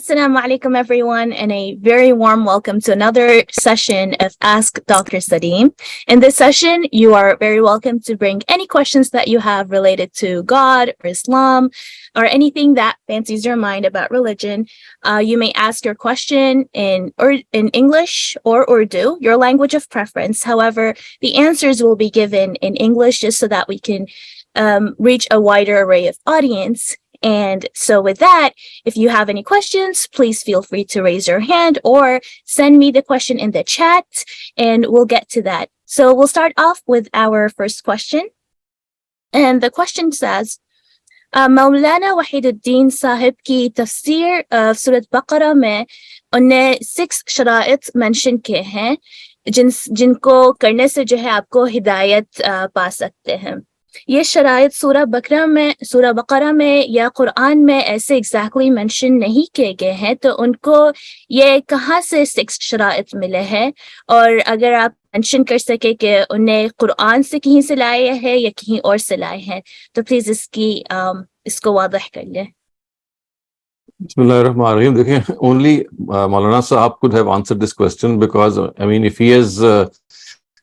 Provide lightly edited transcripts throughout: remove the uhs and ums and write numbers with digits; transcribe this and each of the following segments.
Assalamu alaikum everyone, and a very warm welcome to another session of Ask Dr. Saleem. In this session, you are very welcome to bring any questions that you have related to God or Islam or anything that fancies your mind about religion. You may ask your question in English or Urdu, your language of preference. However, the answers will be given in English just so that we can reach a wider array of audience. And so with that, if you have any questions, please feel free to raise your hand or send me the question in the chat and we'll get to that. So we'll start off with our first question. And the question says, Maulana Wahiduddin Sahib ki tafsir of Surat Baqarah mein unne 6 sharaait mention kiye hain जिनको करने से जो है आपको हिदायत पा सकते हैं. ये शराइत सूरा बकरा में या कुरान में ऐसे एग्जैक्टली मेंशन नहीं किए गए हैं, तो उनको ये कहाँ से 6 शराइत मिले हैं, और अगर आप मेंशन कर सके कि उन्हें कुरान से कहीं से लाए हैं या कहीं और से लाए हैं, तो प्लीज इसको वाضح कर लें. Bismillahirrahmanirrahim. देखिए, only Maulana Sahab could have answered this question, because I mean, if he has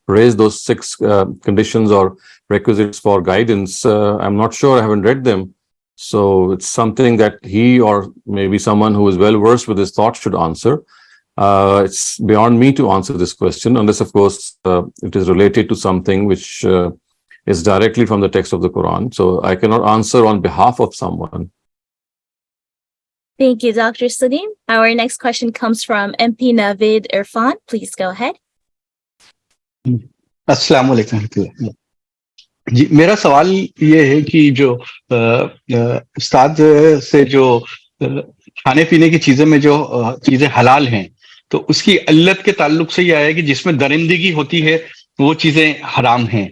raised those 6 conditions or requisites for guidance, I'm not sure, I haven't read them. So it's something that he or maybe someone who is well versed with his thoughts should answer. It's beyond me to answer this question, unless of course it is related to something which is directly from the text of the Quran. So I cannot answer on behalf of someone. Thank you, Dr. Saleem. Our next question comes from MP Javed Irfan. Please go ahead. अस्सलाम वालेकुम जी. मेरा सवाल ये है कि जो उस्ताद से जो खाने पीने की चीजें में जो चीजें हलाल हैं, तो उसकी अल्लत के ताल्लुक से ये आया कि जिसमें दरिंदगी होती है वो चीजें हराम हैं.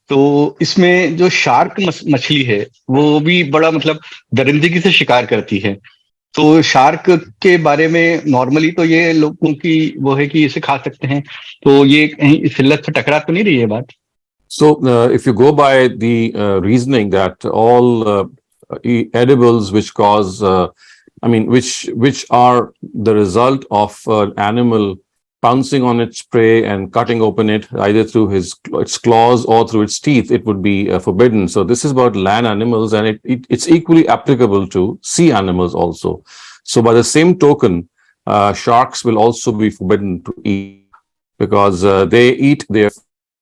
तो इसमें जो शार्क मछली है वो भी बड़ा मतलब दरिंदगी से शिकार करती है. तो शार्क के बारे में नॉर्मली तो ये लोगों की वो है कि इसे खा सकते हैं, तो ये कहीं इस इल्लत से टकरा तो नहीं रही है बात? So if you go by the reasoning that all edibles which cause, which are the result of an animal pouncing on its prey and cutting open it either through its claws or through its teeth, it would be forbidden. So this is about land animals, and it's equally applicable to sea animals also. So by the same token, sharks will also be forbidden to eat, because they eat their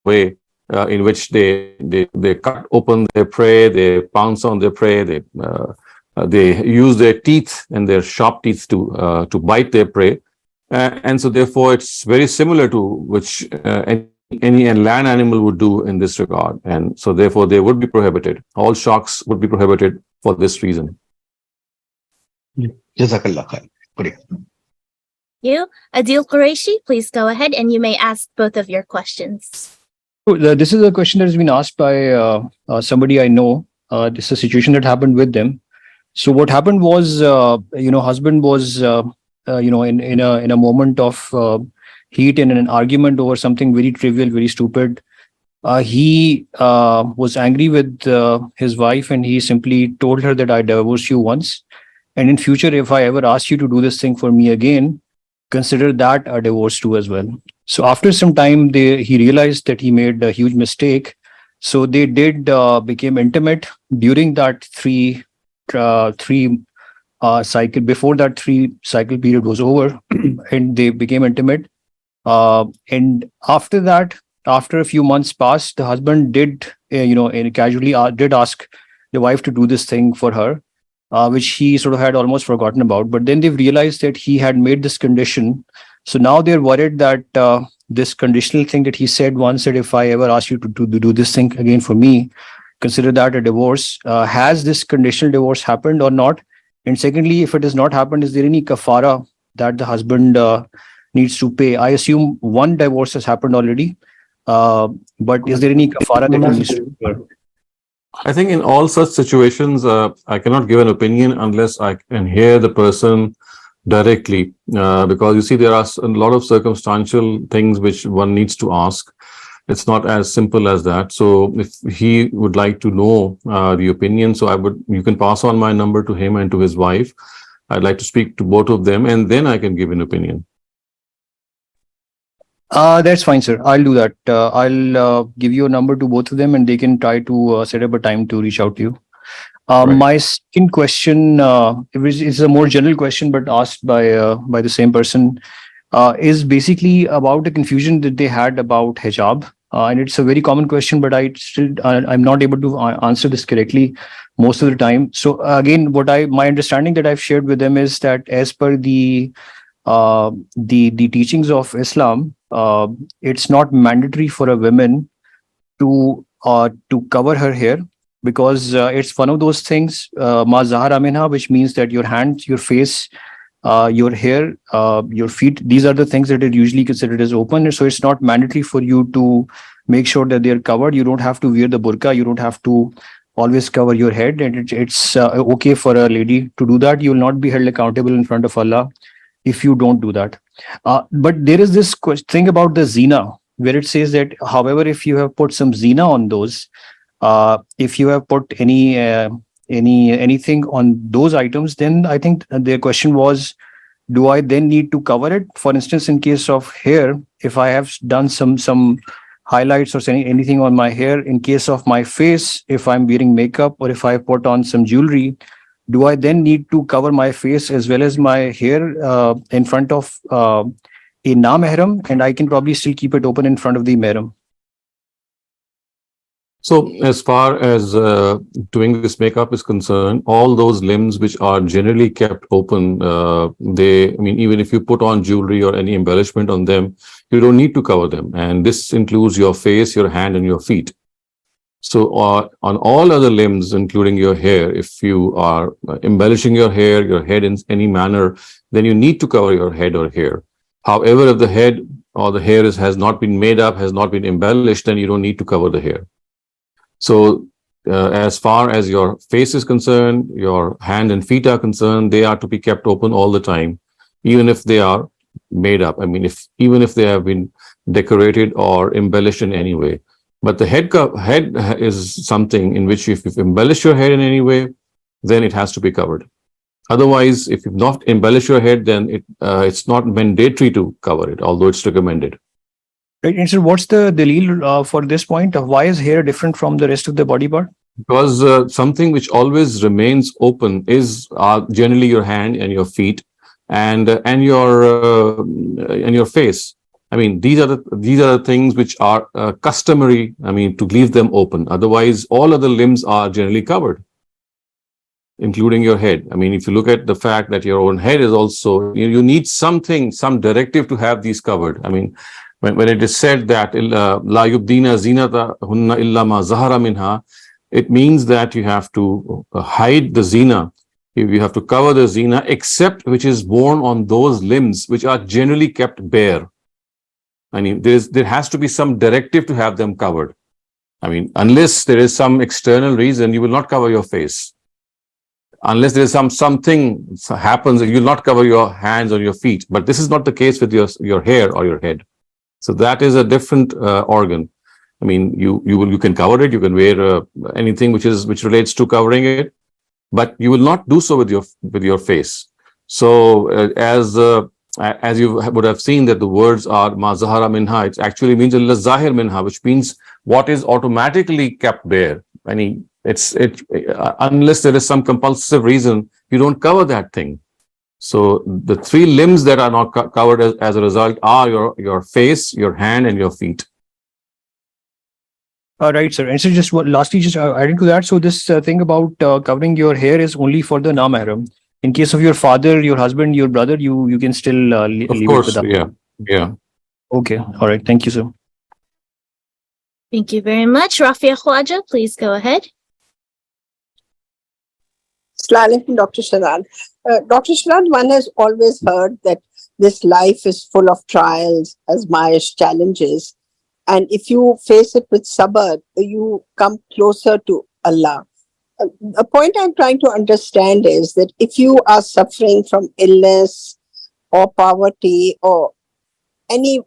way in which they cut open their prey, they pounce on their prey, they use their teeth and their sharp teeth to bite their prey. And so therefore it's very similar to which any land animal would do in this regard, and so therefore they would be prohibited. All sharks would be prohibited for this reason. Jazakallah khair. You, Adil Qureshi, please go ahead and you may ask both of your questions. This is a question that has been asked by somebody I know. This is a situation that happened with them. So what happened was, husband was in a moment of heat and an argument over something very trivial, very stupid. He was angry with his wife, and he simply told her that I divorced you once, and in future if I ever ask you to do this thing for me again, consider that a divorce too as well. So after some time he realized that he made a huge mistake. So they became intimate during that three cycle. Before that 3 cycle period was over, and they became intimate. And after that, after a few months passed, the husband did casually did ask the wife to do this thing for her, which he sort of had almost forgotten about. But then they've realized that he had made this condition. So now they're worried that this conditional thing that he said once, that if I ever ask you to do this thing again for me, consider that a divorce. Has this conditional divorce happened or not? And secondly, if it has not happened, is there any kafara that the husband needs to pay? I assume one divorce has happened already, but is there any kafara that he needs to pay? I think in all such situations, I cannot give an opinion unless I can hear the person directly, because you see, there are a lot of circumstantial things which one needs to ask. It's not as simple as that. So if he would like to know the opinion, so you can pass on my number to him and to his wife. I'd like to speak to both of them, and then I can give an opinion. That's fine, sir. I'll do that. I'll give you a number to both of them, and they can try to set up a time to reach out to you. Right. My second question is a more general question, but asked by the same person, is basically about the confusion that they had about hijab. And it's a very common question, but I'm not able to answer this correctly most of the time. So again, my understanding that I've shared with them is that as per the teachings of Islam, it's not mandatory for a woman to cover her hair, because it's one of those things, ma zahara minha, which means that your hands, your face, your hair, your feet, these are the things that are usually considered as open. So it's not mandatory for you to make sure that they're covered. You don't have to wear the burqa. You don't have to always cover your head, and it's okay for a lady to do that. You will not be held accountable in front of Allah if you don't do that. But there is this thing about the zina, where it says that, however, if you have put some zina on those, if you have put anything on those items, then I think their question was, do I then need to cover it? For instance, in case of hair, if I have done some highlights or anything on my hair, in case of my face, if I'm wearing makeup or if I put on some jewelry, do I then need to cover my face as well as my hair in front of a na-mahram, and I can probably still keep it open in front of the mahram? So as far as doing this makeup is concerned, all those limbs which are generally kept open, even if you put on jewelry or any embellishment on them, you don't need to cover them. And this includes your face, your hand, and your feet. So on all other limbs, including your hair, if you are embellishing your head in any manner, then you need to cover your head or hair. However, if the head or the hair has not been made up, has not been embellished, then you don't need to cover the hair. So as far as your face is concerned, your hand and feet are concerned, they are to be kept open all the time, even if they are made up. I mean, even if they have been decorated or embellished in any way. But the head is something in which if you've embellished your head in any way, then it has to be covered. Otherwise, if you've not embellished your head, then it's not mandatory to cover it, although it's recommended. Right. And so what's the dalil for this point? Why is hair different from the rest of the body part? Because something which always remains open is generally your hand and your feet and your face. I mean, these are the things which are customary. I mean, to leave them open. Otherwise, all other limbs are generally covered, including your head. I mean, if you look at the fact that your own head is also, you need some directive to have these covered. I mean, when it is said that la yubdina zinata hunna illa ma zahara minha, it means that you have to hide the zina. You have to cover the zina, except which is worn on those limbs which are generally kept bare. I mean, there has to be some directive to have them covered. I mean, unless there is some external reason, you will not cover your face. Unless there is something happens, you will not cover your hands or your feet. But this is not the case with your hair or your head. So that is a different organ. I mean, you can cover it. You can wear anything which relates to covering it, but you will not do so with your face. So as you would have seen that the words are ma zahara minha, it actually means illa zahir minha, which means what is automatically kept bare. I mean, unless there is some compulsive reason, you don't cover that thing. So the three limbs that are not covered as a result are your face, your hand, and your feet. Right, sir. And so lastly, adding to that, so this thing about covering your hair is only for the na-mahram. In case of your father, your husband, your brother, you can still leave it with them. Yeah. Okay. All right. Thank you, sir. Thank you very much. Rafia Khwaja, please go ahead. Assalamu alaikum, Dr. Shehzad. Dr. Shehzad, one has always heard that this life is full of trials, azmaish, challenges. And if you face it with sabr, you come closer to Allah. A point I'm trying to understand is that if you are suffering from illness or poverty or any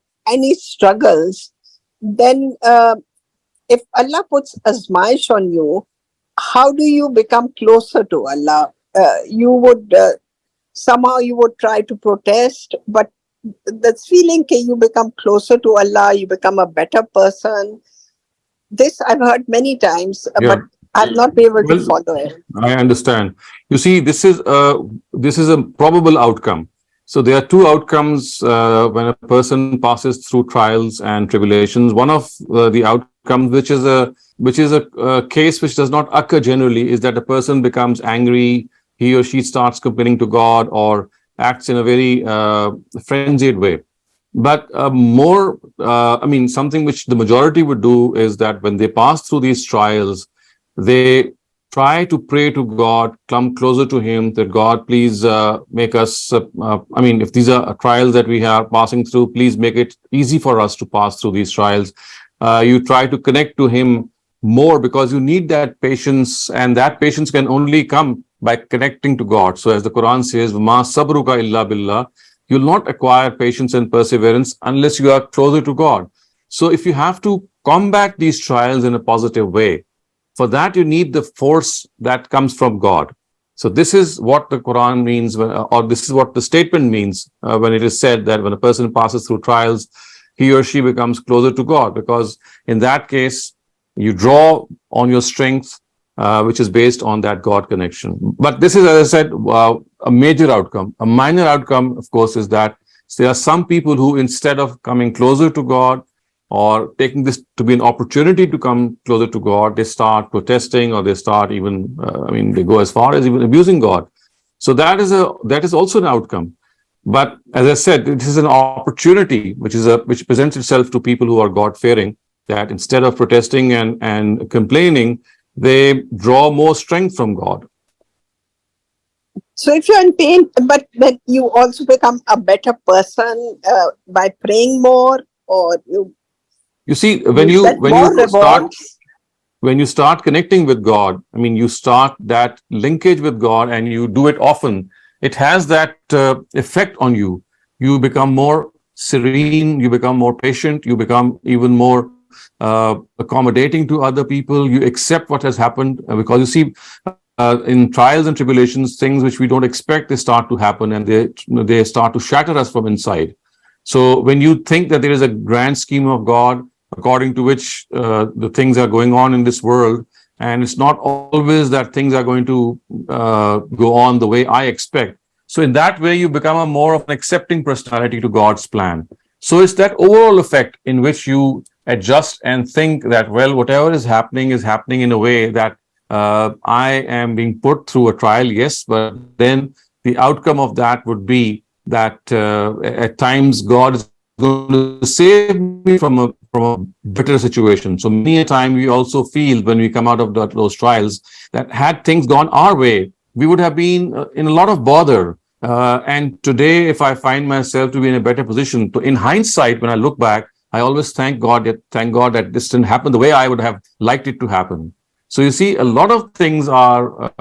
struggles, then if Allah puts azmaish on you, how do you become closer to Allah? You would somehow you would try to protest, but this feeling that you become closer to Allah, you become a better person. This I've heard many times, Yeah. but I've not been able to Well, follow it. I understand. You see, this is a probable outcome. So there are two outcomes when a person passes through trials and tribulations. One of the outcomes, which is a case which does not occur generally, is that a person becomes angry, he or she starts complaining to God, or acts in a very frenzied way. But something which the majority would do is that when they pass through these trials, they try to pray to God, come closer to Him, that God, please make us, if these are trials that we are passing through, please make it easy for us to pass through these trials. You try to connect to Him more because you need that patience, and that patience can only come by connecting to God. So as the Quran says, "Ma sabruka illa billah," you'll not acquire patience and perseverance unless you are closer to God. So if you have to combat these trials in a positive way, for that you need the force that comes from God. So this is what the Quran means, or this is what the statement means when it is said that when a person passes through trials, he or she becomes closer to God, because in that case, you draw on your strength, which is based on that God connection. But this is, as I said, a major outcome. A minor outcome, of course, is that there are some people who, instead of coming closer to God or taking this to be an opportunity to come closer to God, they start protesting, or they start even, they go as far as even abusing God. So that is also an outcome. But as I said, this is an opportunity which presents itself to people who are God-fearing, that instead of protesting and complaining, they draw more strength from God. So if you're in pain, but then you also become a better person by praying more, or you see, when you start connecting with God, you start that linkage with God, and you do it often. It has that effect on you. You become more serene, you become more patient, you become even more accommodating to other people. You accept what has happened, because you see, in trials and tribulations, things which we don't expect, they start to happen, and they start to shatter us from inside. So when you think that there is a grand scheme of God according to which the things are going on in this world, and it's not always that things are going to go on the way I expect. So in that way, you become a more of an accepting personality to God's plan. So it's that overall effect in which you adjust and think that, well, whatever is happening in a way that I am being put through a trial, yes, but then the outcome of that would be that at times God is going to save me from a bitter situation. So many a time we also feel, when we come out of those trials, that had things gone our way, we would have been in a lot of bother. And today, if I find myself to be in a better position, in hindsight, when I look back, I always thank God that this didn't happen the way I would have liked it to happen. So you see, a lot of things are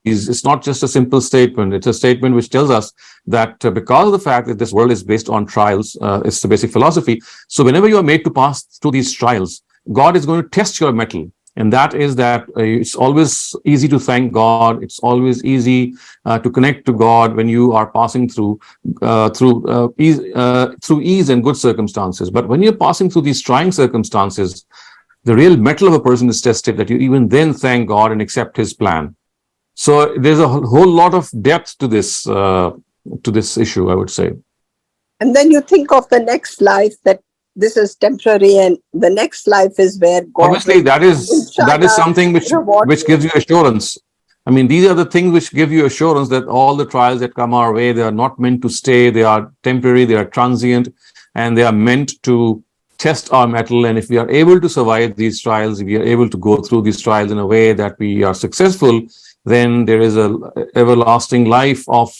it's not just a simple statement. It's a statement which tells us that because of the fact that this world is based on trials, it's the basic philosophy. So whenever you are made to pass through these trials, God is going to test your mettle. And that is that it's always easy to thank God. It's always easy to connect to God when you are passing through ease and good circumstances. But when you're passing through these trying circumstances, the real mettle of a person is tested, that you even then thank God and accept His plan. So there's a whole lot of depth to this issue, I would say. And then you think of the next life, that this is temporary, and the next life is where God. Obviously, that is something which gives you assurance. These are the things which give you assurance that all the trials that come our way, they are not meant to stay. They are temporary, they are transient, and they are meant to test our mettle. And if we are able to survive these trials, if we are able to go through these trials in a way that we are successful, then there is a everlasting life of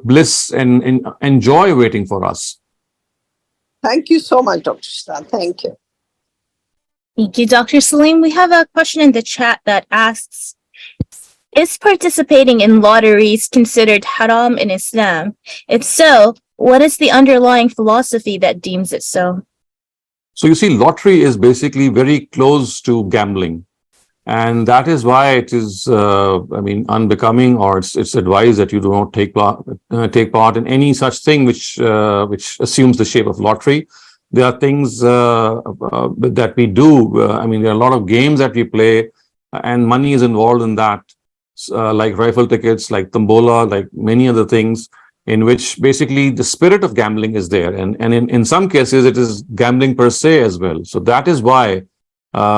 bliss and joy waiting for us. Thank you so much, Dr. Shehzad. Thank you. Thank you, Dr. Saleem. We have a question in the chat that asks, is participating in lotteries considered haram in Islam? If so, what is the underlying philosophy that deems it so? So you see, lottery is basically very close to gambling. And that is why it is, unbecoming, or it's advised that you do not take part in any such thing which assumes the shape of lottery. There are things that we do. There are a lot of games that we play, and money is involved in that, like rifle tickets, like tombola, like many other things, in which basically the spirit of gambling is there. And in some cases, it is gambling per se as well. So that is why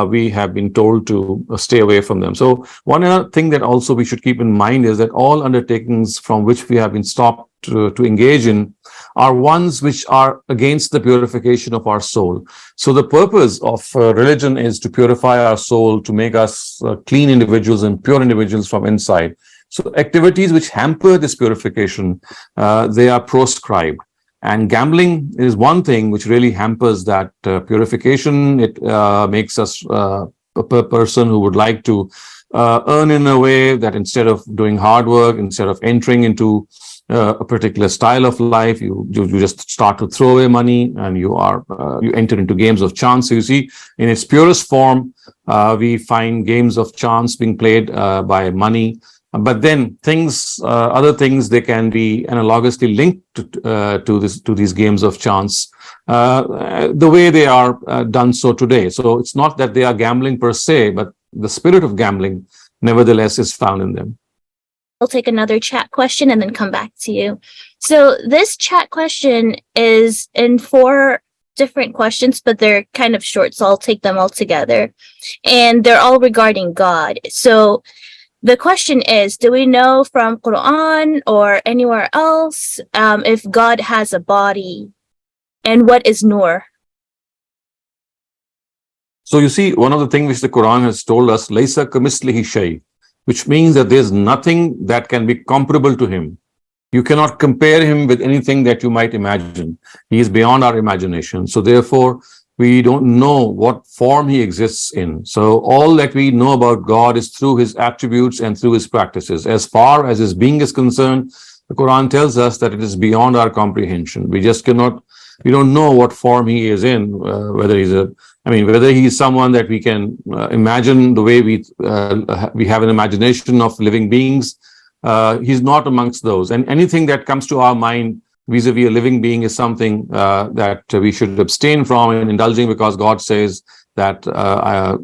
we have been told to stay away from them. So one other thing that also we should keep in mind is that all undertakings from which we have been stopped to engage in are ones which are against the purification of our soul. So the purpose of religion is to purify our soul, to make us clean individuals and pure individuals from inside. So activities which hamper this purification, they are proscribed. And gambling is one thing which really hampers that purification. It makes us a person who would like to earn in a way that instead of doing hard work, instead of entering into a particular style of life, you just start to throw away money, and you enter into games of chance. So you see, in its purest form, we find games of chance being played by money. But then other things, they can be analogously linked to these games of chance, the way they are done so today. So it's not that they are gambling per se, but the spirit of gambling, nevertheless, is found in them. We'll take another chat question and then come back to you. So this chat question is in 4 different questions, but they're kind of short, so I'll take them all together. And they're all regarding God. So the question is, do we know from Quran or anywhere else if God has a body? And what is Nur? So you see, one of the things which the Quran has told us, Laysa kamislihi shay, which means that there's nothing that can be comparable to him. You cannot compare him with anything that you might imagine. He is beyond our imagination. So therefore, we don't know what form he exists in. So all that we know about God is through his attributes and through his practices. As far as his being is concerned, the Quran tells us that it is beyond our comprehension. We don't know what form he is in, whether he's someone that we can imagine the way we have an imagination of living beings. He's not amongst those. And anything that comes to our mind vis-a-vis a living being is something that we should abstain from and indulging, because God says that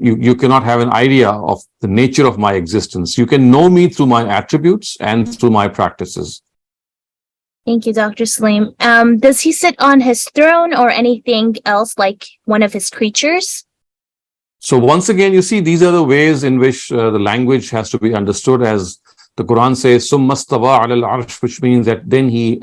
you cannot have an idea of the nature of my existence. You can know me through my attributes and through my practices. Thank you, Dr. Saleem. Does he sit on his throne or anything else like one of his creatures? So once again, you see, these are the ways in which the language has to be understood. As the Quran says, "Summa stawa ala al-arsh," which means that then he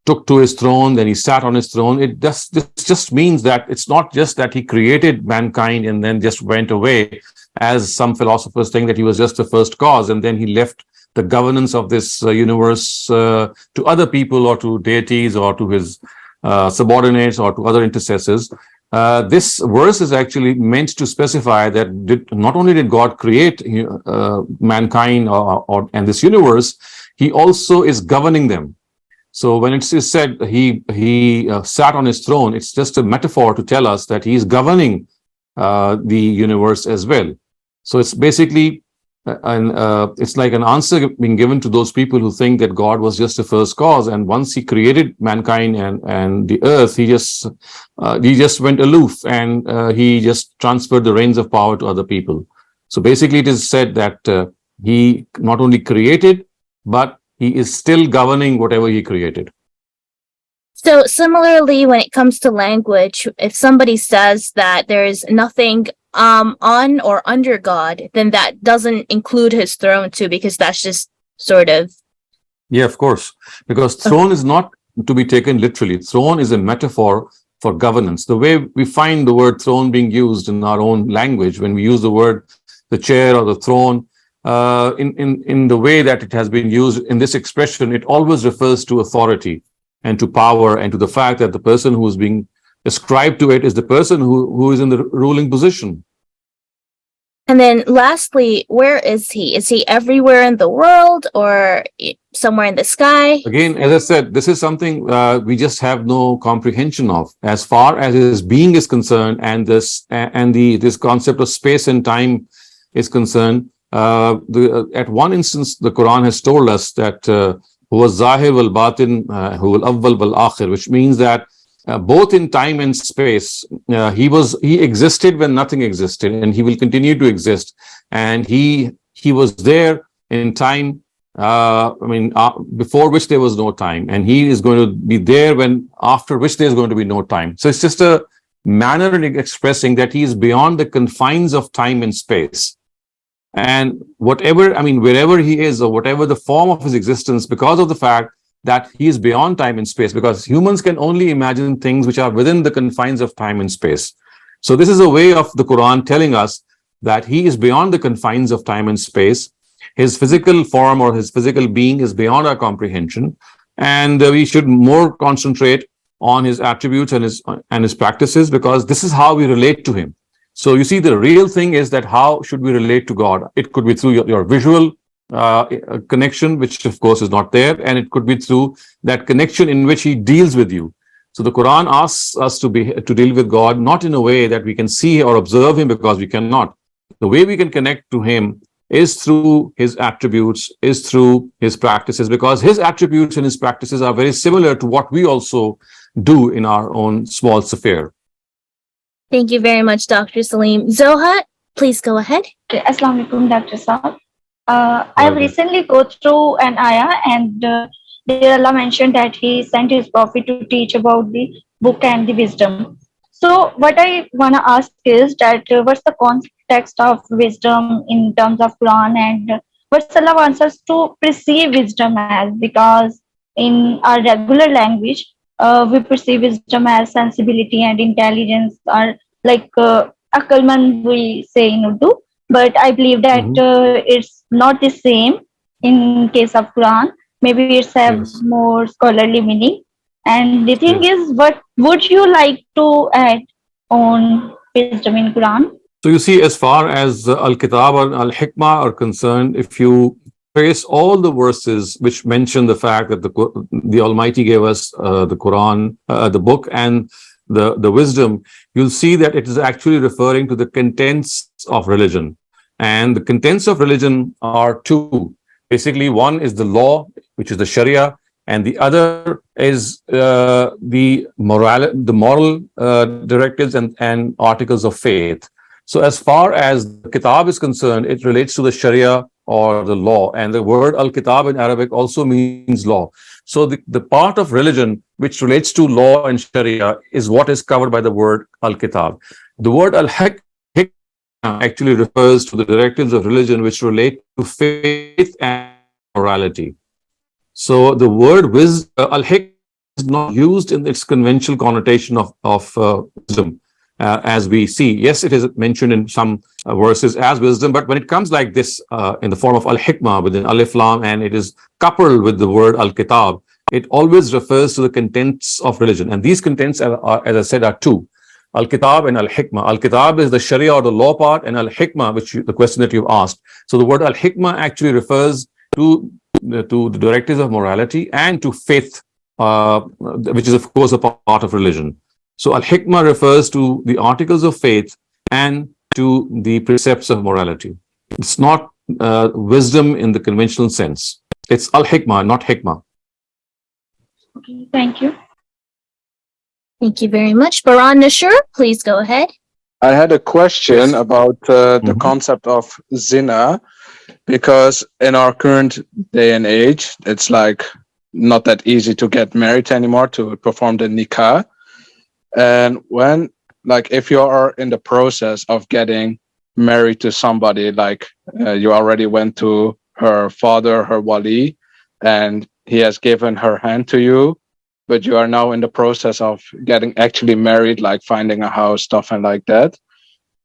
took to his throne, then he sat on his throne. This just means that it's not just that he created mankind and then just went away, as some philosophers think that he was just the first cause and then he left the governance of this universe to other people or to deities or to his subordinates or to other intercessors. This verse is actually meant to specify that not only did God create mankind and this universe, he also is governing them. So when it is said he sat on his throne, it's just a metaphor to tell us that he is governing the universe as well. So it's basically it's like an answer being given to those people who think that God was just the first cause, and once he created mankind and the earth, he just went aloof and he just transferred the reins of power to other people. So basically it is said that he not only created, but he is still governing whatever he created. So similarly, when it comes to language, if somebody says that there is nothing on or under God, then that doesn't include his throne too, because that's just sort of... Yeah, of course, because throne is not to be taken literally. Throne is a metaphor for governance. The way we find the word throne being used in our own language, when we use the word the chair or the throne, in the way that it has been used in this expression, it always refers to authority and to power and to the fact that the person who is being ascribed to it is the person who is in the ruling position. And then lastly, where is he? Is he everywhere in the world or somewhere in the sky? Again, as I said, this is something we just have no comprehension of. As far as his being is concerned, and this concept of space and time is concerned, at one instance, the Quran has told us that huwa zahir wal batin, huwa al-awwal wal akhir, which means that both in time and space, he existed when nothing existed, and he will continue to exist. And he was there in time. Before which there was no time, and he is going to be there after which there's going to be no time. So it's just a manner in expressing that he is beyond the confines of time and space. And wherever he is, or whatever the form of his existence, because of the fact that he is beyond time and space, because humans can only imagine things which are within the confines of time and space. So this is a way of the Quran telling us that he is beyond the confines of time and space. His physical form or his physical being is beyond our comprehension, and we should more concentrate on his attributes and his practices, because this is how we relate to him. So you see, the real thing is that how should we relate to God? It could be through your visual connection, which of course is not there, and it could be through that connection in which he deals with you. So the Quran asks us to deal with God not in a way that we can see or observe him, because we cannot. The way we can connect to him is through his attributes, is through his practices, because his attributes and his practices are very similar to what we also do in our own small sphere. Thank you very much, Dr. Saleem. Zoha, please go ahead. Assalamu alaikum, Dr. Saab. I have recently go through an ayah, and there Allah mentioned that he sent his prophet to teach about the book and the wisdom. So what I want to ask is that what's the context of wisdom in terms of Quran, and what Allah wants us to perceive wisdom as? Because in our regular language, we perceive wisdom as sensibility and intelligence, or like akalman we say in Urdu. But I believe that it's not the same in case of Quran. Maybe it's have more scholarly meaning. And the thing is, what would you like to add on wisdom in Quran? So you see, as far as Al-Kitab and Al-Hikmah are concerned, if you trace all the verses which mention the fact that the Almighty gave us the Quran, the book, and the wisdom, you'll see that it is actually referring to the contents of religion. And the contents of religion are two. Basically, one is the law, which is the Sharia, and the other is the moral directives and articles of faith. So as far as the Kitab is concerned, it relates to the Sharia or the law. And the word Al-Kitab in Arabic also means law. So the part of religion which relates to law and Sharia is what is covered by the word Al-Kitab. The word Al-Hikmah actually refers to the directives of religion which relate to faith and morality. So the word Al-Hikmah is not used in its conventional connotation of wisdom. As we see, yes, it is mentioned in some verses as wisdom, but when it comes like this in the form of Al-Hikmah with an Alif Lam, and it is coupled with the word Al-Kitab, it always refers to the contents of religion. And these contents, as I said, are two: Al-Kitab and Al-Hikmah. Al-Kitab is the Sharia or the law part, and Al-Hikmah, the question that you've asked. So the word Al-Hikmah actually refers to the directives of morality and to faith, which is of course a part of religion. So Al-Hikmah refers to the articles of faith and to the precepts of morality. It's not wisdom in the conventional sense. It's Al-Hikmah, not Hikmah. Okay, thank you. Thank you very much. Baran Nashur, please go ahead. I had a question about the concept of zina, because in our current day and age, it's like not that easy to get married anymore, to perform the nikah. And when, like, if you are in the process of getting married to somebody, like you already went to her father, her wali, and he has given her hand to you, but you are now in the process of getting actually married, like finding a house, stuff and like that.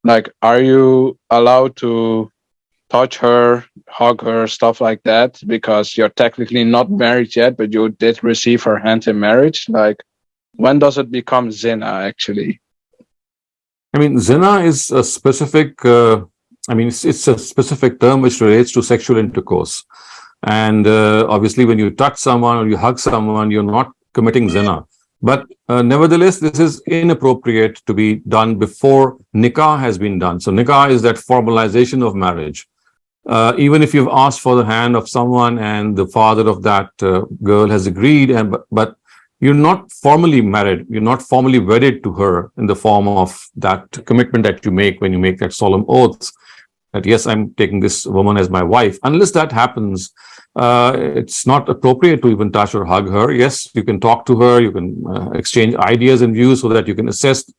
Like, are you allowed to touch her, hug her, stuff like that? Because you're technically not married yet, but you did receive her hand in marriage. Like, when does it become zina, actually? I mean, zina is a specific I mean, it's a specific term which relates to sexual intercourse. And obviously, when you touch someone or you hug someone, you're not committing zina. But nevertheless, this is inappropriate to be done before nikah has been done. So nikah is that formalization of marriage. Even if you've asked for the hand of someone and the father of that girl has agreed, but you're not formally married, you're not formally wedded to her in the form of that commitment that you make when you make that solemn oath that, yes, I'm taking this woman as my wife. Unless that happens, it's not appropriate to even touch or hug her. Yes, you can talk to her, you can exchange ideas and views so that you can assess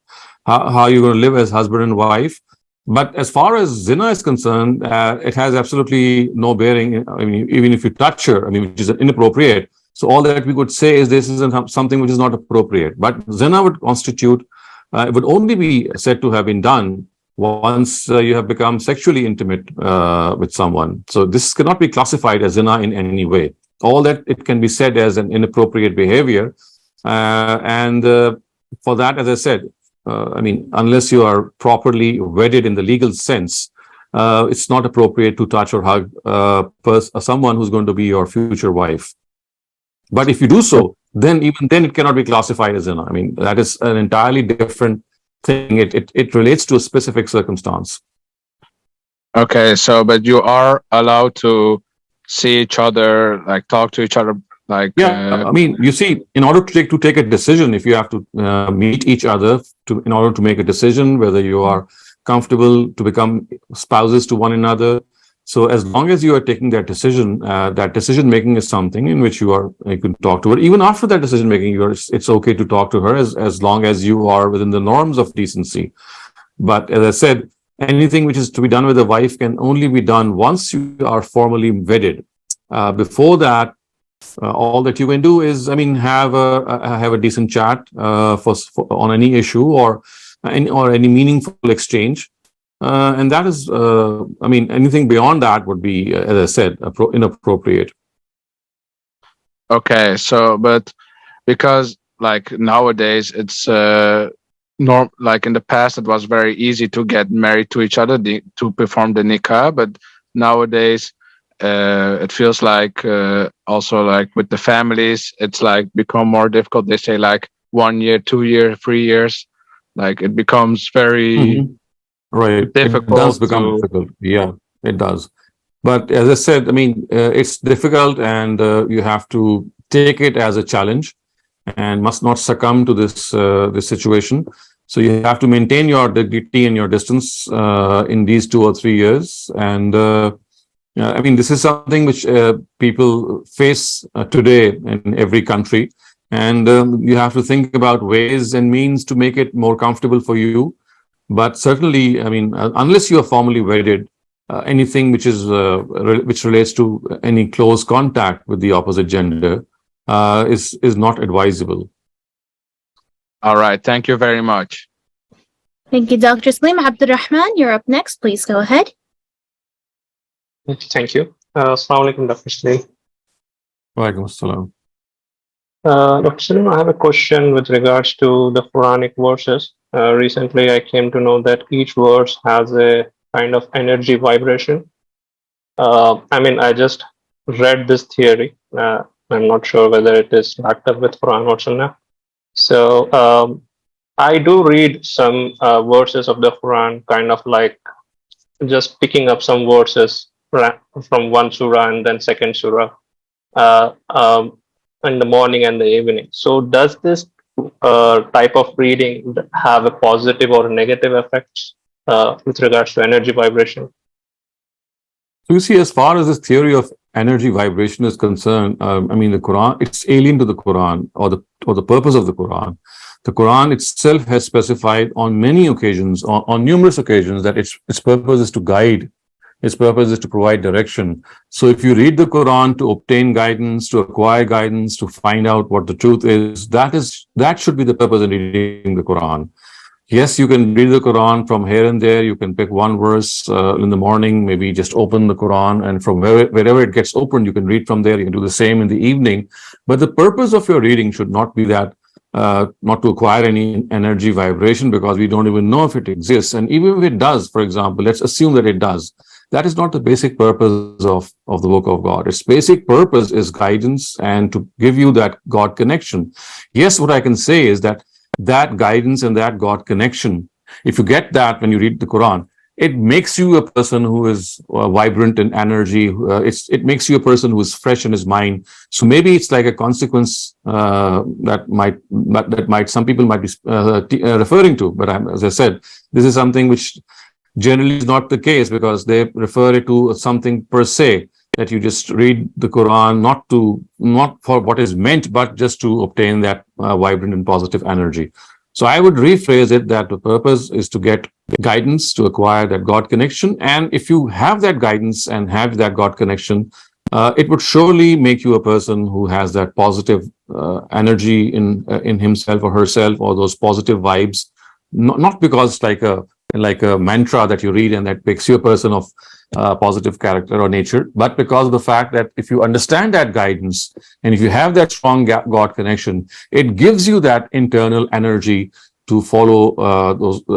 how you're going to live as husband and wife. But as far as zina is concerned, it has absolutely no bearing. I mean, even if you touch her, I mean, which is inappropriate. So all that we could say is this isn't something which is not appropriate. But zina would constitute, it would only be said to have been done once you have become sexually intimate with someone. So this cannot be classified as zina in any way. All that it can be said as an inappropriate behavior. And for that, as I said, I mean, unless you are properly wedded in the legal sense, it's not appropriate to touch or hug someone who's going to be your future wife. But if you do so, then even then it cannot be classified as zina. I mean, that is an entirely different thing. It relates to a specific circumstance. Okay, so but you are allowed to see each other, like talk to each other, like I mean, you see, in order to take a decision, if you have to meet each other in order to make a decision whether you are comfortable to become spouses to one another. So as long as you are taking that decision making is something in which you can talk to her. Even after that decision making, it's okay to talk to her as long as you are within the norms of decency. But as I said, anything which is to be done with a wife can only be done once you are formally wedded. Before that, all that you can do is, I mean, have a decent chat on any issue or any meaningful exchange. And that is, I mean, anything beyond that would be, as I said, inappropriate. Okay, so but because like nowadays it's like in the past it was very easy to get married to each other to perform the nikah, but nowadays it feels like also like with the families it's like become more difficult. They say like 1 year, 2 years, 3 years, like it becomes very right. difficult. It does become difficult. Yeah, it does. But as I said, I mean, it's difficult, and you have to take it as a challenge, and must not succumb to this situation. So you have to maintain your dignity and your distance in these 2 or 3 years. And I mean, this is something which people face today in every country. And you have to think about ways and means to make it more comfortable for you. But certainly, I mean, unless you are formally wedded, anything which relates to any close contact with the opposite gender is not advisable. All right. Thank you very much. Thank you, Dr. Saleem. Abdurrahman, you're up next. Please go ahead. Thank you. Assalamu alaikum, Dr. Saleem. Walaikum assalam. Dr. Saleem, I have a question with regards to the Quranic verses. Recently, I came to know that each verse has a kind of energy vibration. I mean, I just read this theory. I'm not sure whether it is backed up with Quran or Sunnah. So I do read some verses of the Quran, kind of like just picking up some verses from one surah and then second surah in the morning and the evening. So does this type of reading have a positive or negative effects with regards to energy vibration? So you see, as far as this theory of energy vibration is concerned, I mean, the Quran, it's alien to the Quran or the purpose of the Quran. The Quran itself has specified on many occasions, on numerous occasions, that its purpose is to guide. Its purpose is to provide direction. So if you read the Quran to obtain guidance, to acquire guidance, to find out what the truth is, that should be the purpose of reading the Quran. Yes, you can read the Quran from here and there. You can pick one verse in the morning, maybe just open the Quran, and from wherever it gets opened, you can read from there. You can do the same in the evening. But the purpose of your reading should not be that not to acquire any energy vibration, because we don't even know if it exists. And even if it does, for example, let's assume that it does. That is not the basic purpose of the book of God. Its basic purpose is guidance and to give you that God connection. Yes, what I can say is that that guidance and that God connection, if you get that when you read the Quran, it makes you a person who is vibrant in energy. It makes you a person who is fresh in his mind. So maybe it's like a consequence that might some people might be referring to. But as I said, this is something which generally is not the case, because they refer it to something per se, that you just read the Quran not for what is meant, but just to obtain that vibrant and positive energy. So I would rephrase it that the purpose is to get guidance, to acquire that God connection. And if you have that guidance and have that God connection, it would surely make you a person who has that positive energy in himself or herself, or those positive vibes. Not because like a mantra that you read and that makes you a person of positive character or nature, but because of the fact that if you understand that guidance and if you have that strong God connection, it gives you that internal energy to follow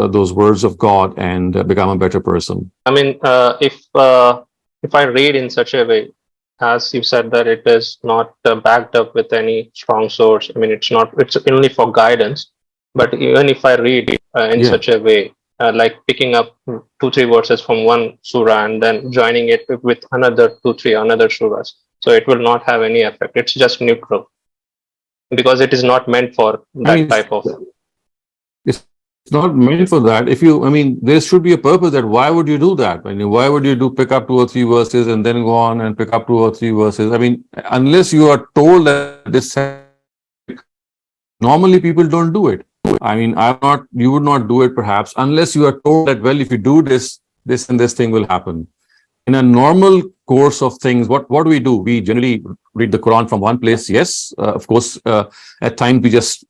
those words of God and become a better person. I mean, if I read in such a way, as you said, that it is not backed up with any strong source. I mean, it's only for guidance. But even if I read in such a way, like picking up 2-3 verses from one surah and then joining it with another 2-3 another surahs, so it will not have any effect. It's just neutral, because it is not meant for that type of. It's not meant for that. There should be a purpose. That why would you do that? Why would you pick up 2 or 3 verses and then go on and pick up 2 or 3 verses? Unless you are told that this, normally people don't do it. You would not do it perhaps unless you are told that, well, if you do this, this and this thing will happen. In a normal course of things, what do? We generally read the Quran from one place. Yes, of course, at times we just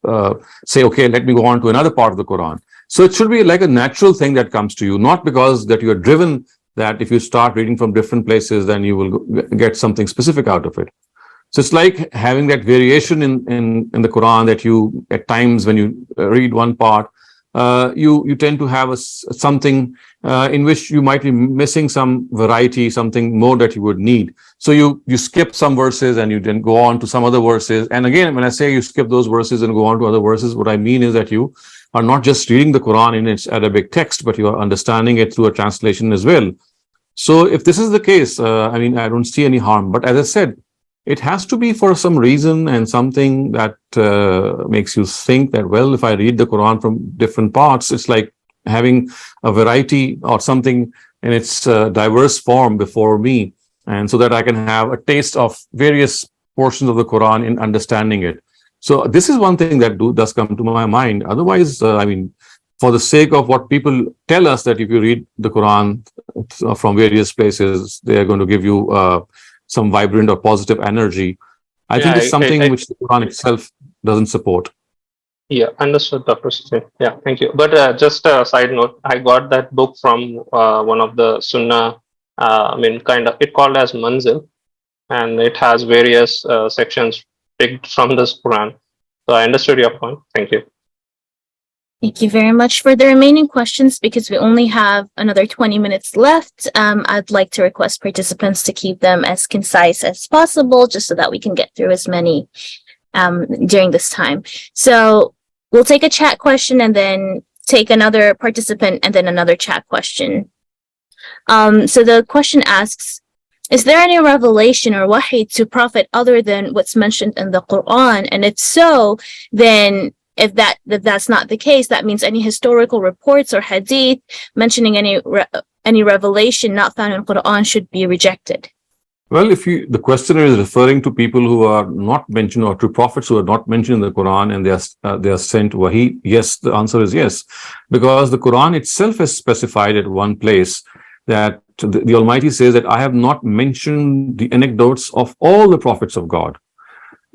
say, okay, let me go on to another part of the Quran. So it should be like a natural thing that comes to you, not because that you are driven that if you start reading from different places, then you will get something specific out of it. So it's like having that variation in the Quran, that you, at times when you read one part, you tend to have something in which you might be missing some variety, something more that you would need. So you skip some verses and you then go on to some other verses. And again, when I say you skip those verses and go on to other verses, what I mean is that you are not just reading the Quran in its Arabic text, but you are understanding it through a translation as well. So if this is the case, I don't see any harm. But as I said, it has to be for some reason and something that makes you think that, well, if I read the Quran from different parts, it's like having a variety or something in its diverse form before me. And so that I can have a taste of various portions of the Quran in understanding it. So this is one thing that does come to my mind. Otherwise, for the sake of what people tell us, that if you read the Quran from various places, they are going to give you some vibrant or positive energy. I think it's something which the Quran itself doesn't support. Yeah, understood, Dr. Saleem. Yeah, thank you. But just a side note, I got that book from one of the Sunnah, it called as Manzil, and it has various sections picked from this Quran. So I understood your point. Thank you. Thank you very much. For the remaining questions, because we only have another 20 minutes left, I'd like to request participants to keep them as concise as possible, just so that we can get through as many during this time. So we'll take a chat question and then take another participant and then another chat question. So the question asks, is there any revelation or wahi to Prophet other than what's mentioned in the Quran? And if so, then if that's not the case, that means any historical reports or hadith mentioning any revelation not found in Quran should be rejected. Well, the questioner is referring to people who are not mentioned, or to prophets who are not mentioned in the Quran, and they are sent wahi. Yes, the answer is yes, because the Quran itself has specified at one place that the Almighty says that I have not mentioned the anecdotes of all the prophets of God.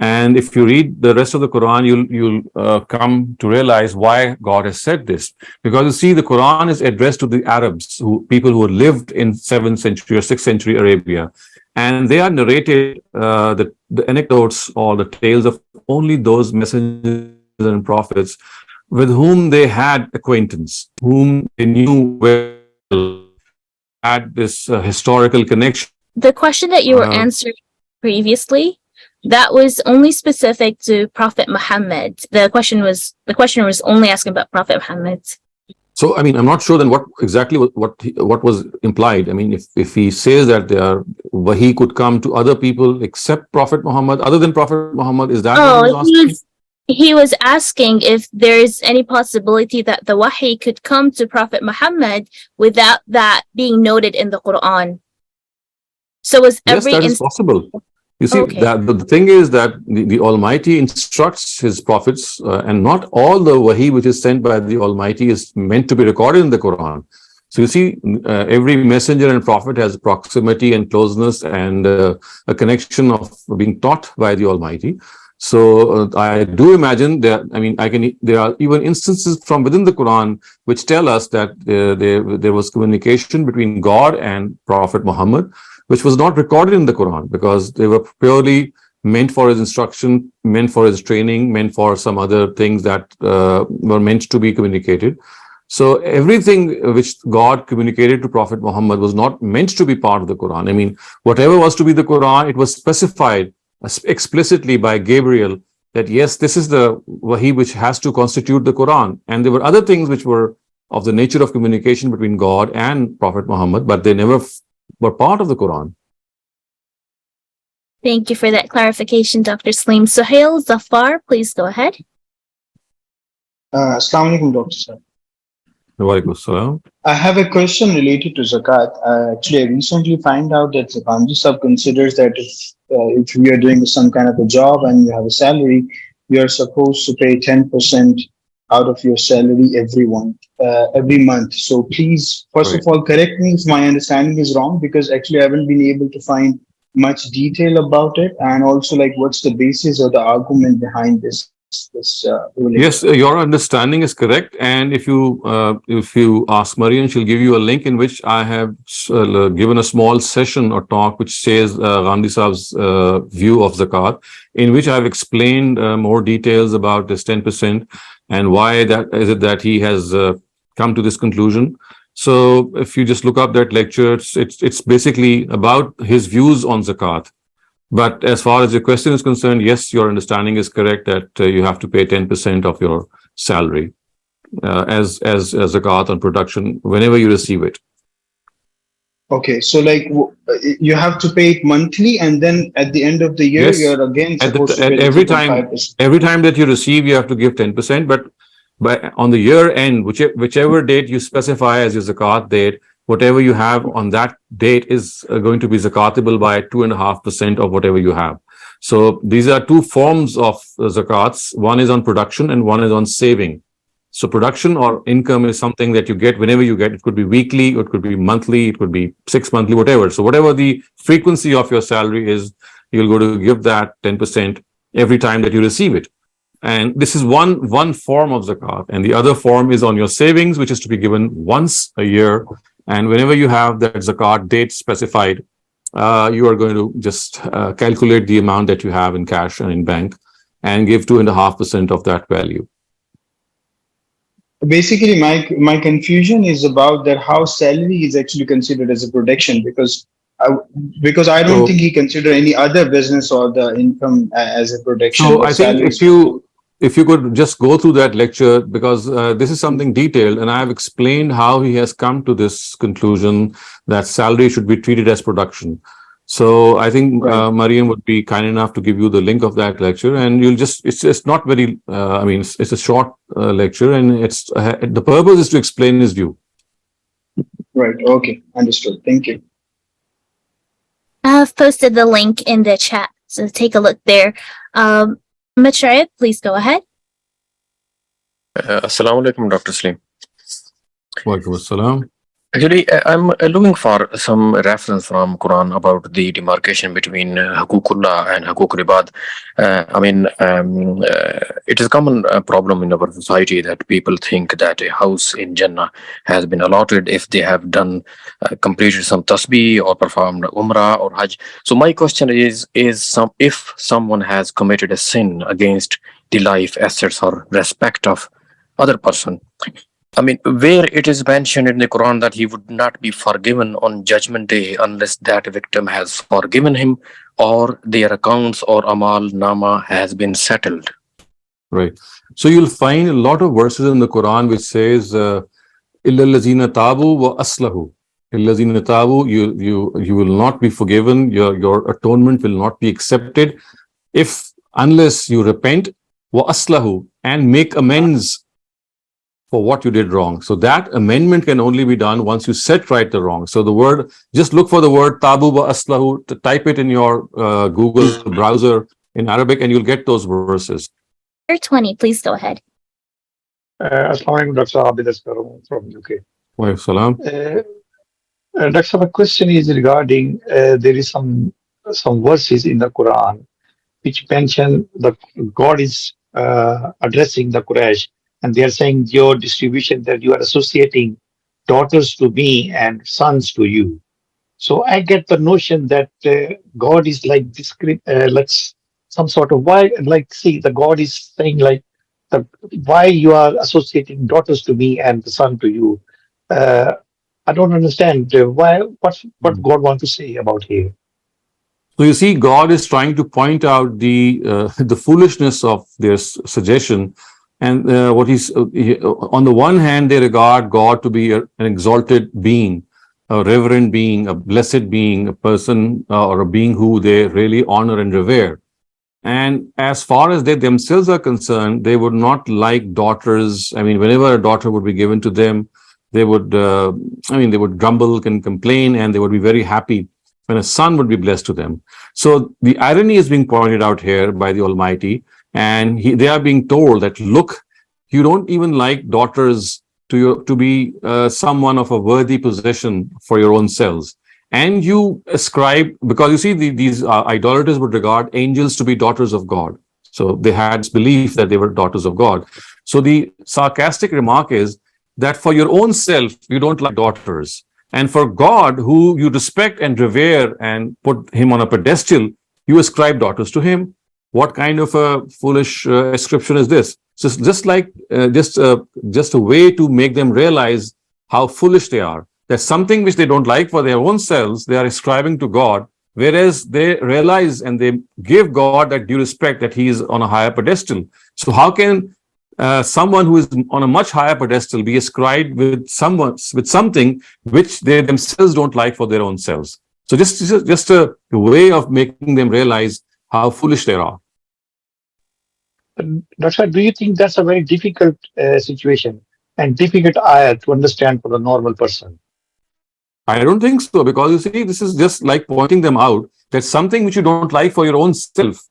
And if you read the rest of the Quran, you'll come to realize why God has said this. Because you see, the Quran is addressed to the Arabs, people who lived in 7th century or 6th century Arabia. And they are narrated the anecdotes or the tales of only those messengers and prophets with whom they had acquaintance, whom they knew well, had this historical connection. The question that you were answering previously, that was only specific to Prophet Muhammad. The questioner was only asking about Prophet Muhammad. So, I mean, I'm not sure then what exactly what was implied. I mean, if he says that he could come to other people except Prophet Muhammad, other than Prophet Muhammad, is that what he was asking? He was asking if there's any possibility that the wahi could come to Prophet Muhammad without that being noted in the Quran. So was every yes, that is possible. You see, that the thing is that the Almighty instructs His prophets, and not all the wahi which is sent by the Almighty is meant to be recorded in the Quran. So you see, every messenger and prophet has proximity and closeness and a connection of being taught by the Almighty. So I do imagine that, I mean, there are even instances from within the Quran which tell us that there was communication between God and Prophet Muhammad, which was not recorded in the Quran because they were purely meant for his instruction, meant for his training, meant for some other things that were meant to be communicated. So everything which God communicated to Prophet Muhammad was not meant to be part of the Quran. I mean, whatever was to be the Quran, it was specified explicitly by Gabriel that yes, this is the wahi which has to constitute the Quran. And there were other things which were of the nature of communication between God and Prophet Muhammad, but they never were part of the Quran. Thank you for that clarification, Dr. Saleem. Suhail Zafar, please go ahead. Assalamu alaikum, Dr. Sir. Walaikum assalam. I have a question related to zakat. Actually, I recently find out that Zakat Sahib considers that if you are doing some kind of a job and you have a salary, you are supposed to pay 10% out of your salary every month. So please, first of all, correct me if my understanding is wrong, because actually I haven't been able to find much detail about it. And also, like, what's the basis or the argument behind this ruling? Yes, your understanding is correct. And if you ask Mariam, she'll give you a link in which I have given a small session or talk which says Ghamidi Saab's view of zakat, in which I've explained more details about this 10% and why that is it that he has come to this conclusion. So if you just look up that lecture, it's basically about his views on zakat. But as far as your question is concerned, yes, your understanding is correct that you have to pay 10% of your salary as zakat on production whenever you receive it. Okay, so like you have to pay it monthly, and then at the end of the year, Yes. you're again supposed to pay every 5%. every time that you receive, you have to give 10%. But on the year end, whichever date you specify as your zakat date, whatever you have on that date is going to be zakatable by 2.5% of whatever you have. So these are two forms of zakats. One is on production and one is on saving. So production or income is something that you get whenever you get. It could be weekly, it could be monthly, it could be 6 monthly, whatever. So whatever the frequency of your salary is, you'll go to give that 10% every time that you receive it. And this is one form of zakat. And the other form is on your savings, which is to be given once a year. And whenever you have that zakat date specified, you are going to just calculate the amount that you have in cash and in bank and give 2.5% of that value. Basically, my confusion is about that how salary is actually considered as a production, because I don't think he considered any other business or the income as a production. So I think if you could just go through that lecture, because this is something detailed, and I have explained how he has come to this conclusion that salary should be treated as production. So I think Mariam would be kind enough to give you the link of that lecture, and it's not very, it's a short lecture, and the purpose is to explain his view. Right. Okay. Understood. Thank you. I've posted the link in the chat, so take a look there. Mawrid, please go ahead. Assalamu alaikum, Dr. Saleem. Walaikum assalam. Actually, I'm looking for some reference from Quran about the demarcation between Hukukullah and Hukuk Ibad. It is a common problem in our society that people think that a house in Jannah has been allotted if they have done completed some tasbih or performed Umrah or Hajj. So my question is if someone has committed a sin against the life, assets, or respect of other person, where it is mentioned in the Quran that he would not be forgiven on Judgment Day unless that victim has forgiven him or their accounts or Amal Nama has been settled. Right. So you'll find a lot of verses in the Quran which says, "Illa allazina tabu wa aslahu." Illazina tabu, you will not be forgiven. Your atonement will not be accepted unless you repent wa aslahu and make amends for what you did wrong. So that amendment can only be done once you set right the wrong. So the word, just look for the word tabu wa aslahu, to type it in your Google browser in Arabic, and you'll get those verses. 20, please go ahead. Assalamualaikum, Dr. Abid from UK. Wa salam. Dr. My question is regarding there is some verses in the Quran which mention that God is addressing the Quraysh, and they are saying your distribution, that you are associating daughters to me and sons to you. So I get the notion that God is like like some sort of why, like, see, the God is saying like why you are associating daughters to me and the son to you. I don't understand what God wants to say about here. So you see, God is trying to point out the foolishness of their suggestion, and what on the one hand, they regard God to be an exalted being, a reverend being, a blessed being, a person or a being who they really honor and revere. And as far as they themselves are concerned, they would not like daughters. Whenever a daughter would be given to them, they would, they would grumble and complain, and they would be very happy when a son would be blessed to them. So the irony is being pointed out here by the Almighty, and they are being told that, look, you don't even like daughters to be someone of a worthy possession for your own selves. And you ascribe, because you see, these idolaters would regard angels to be daughters of God. So they had this belief that they were daughters of God. So the sarcastic remark is that for your own self, you don't like daughters. And for God, who you respect and revere and put him on a pedestal, you ascribe daughters to him. What kind of a foolish ascription is this? So just a way to make them realize how foolish they are. There's something which they don't like for their own selves, they are ascribing to God, whereas they realize and they give God that due respect that he is on a higher pedestal. So how can someone who is on a much higher pedestal be ascribed with something which they themselves don't like for their own selves? So just a way of making them realize how foolish they are. Doctor, do you think that's a very difficult situation and difficult ayah to understand for the normal person? I don't think so, because you see, this is just like pointing them out that something which you don't like for your own self,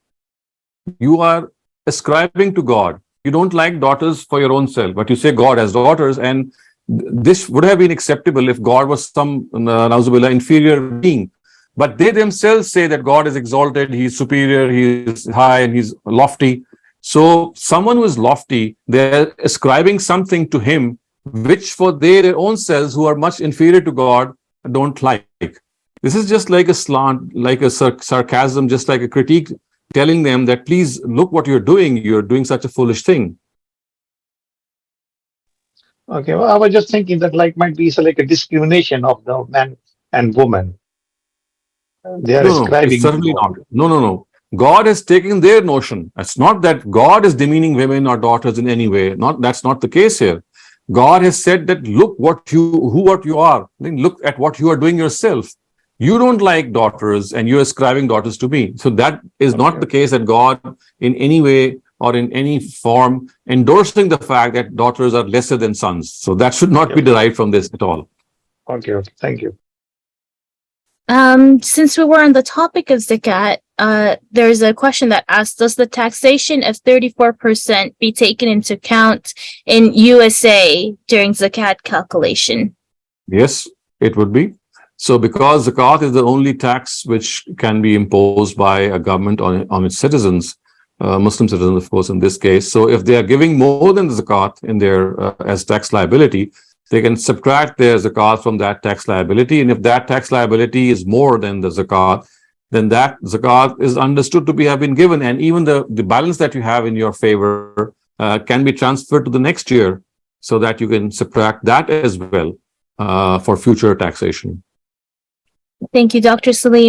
you are ascribing to God. You don't like daughters for your own self, but you say God has daughters, and this would have been acceptable if God was some nauzubillah, inferior being. But they themselves say that God is exalted, he is superior, he is high, and he's lofty. So someone who is lofty, they're ascribing something to him which for their own selves, who are much inferior to God, don't like. This is just like a slant, like a sarcasm, just like a critique, telling them that, please look what you're doing such a foolish thing. Okay, well, I was just thinking that might be like a discrimination of the man and woman. They are ascribing. It's certainly not. No. God has taken their notion. It's not that God is demeaning women or daughters in any way. That's not the case here. God has said that, look what you are. Then look at what you are doing yourself. You don't like daughters and you're ascribing daughters to me. So that is not the case, that God in any way or in any form endorsing the fact that daughters are lesser than sons. So that should not be derived from this at all. Okay. Thank you. Since we were on the topic of zakat, there's a question that asks, does the taxation of 34% be taken into account in USA during zakat calculation? Yes, it would be. So because zakat is the only tax which can be imposed by a government on its citizens, Muslim citizens, of course, in this case. So if they are giving more than the zakat in their as tax liability, they can subtract their zakat from that tax liability. And if that tax liability is more than the zakat, then that zakat is understood to have been given. And even the balance that you have in your favor can be transferred to the next year so that you can subtract that as well for future taxation. Thank you, Dr. Saleem.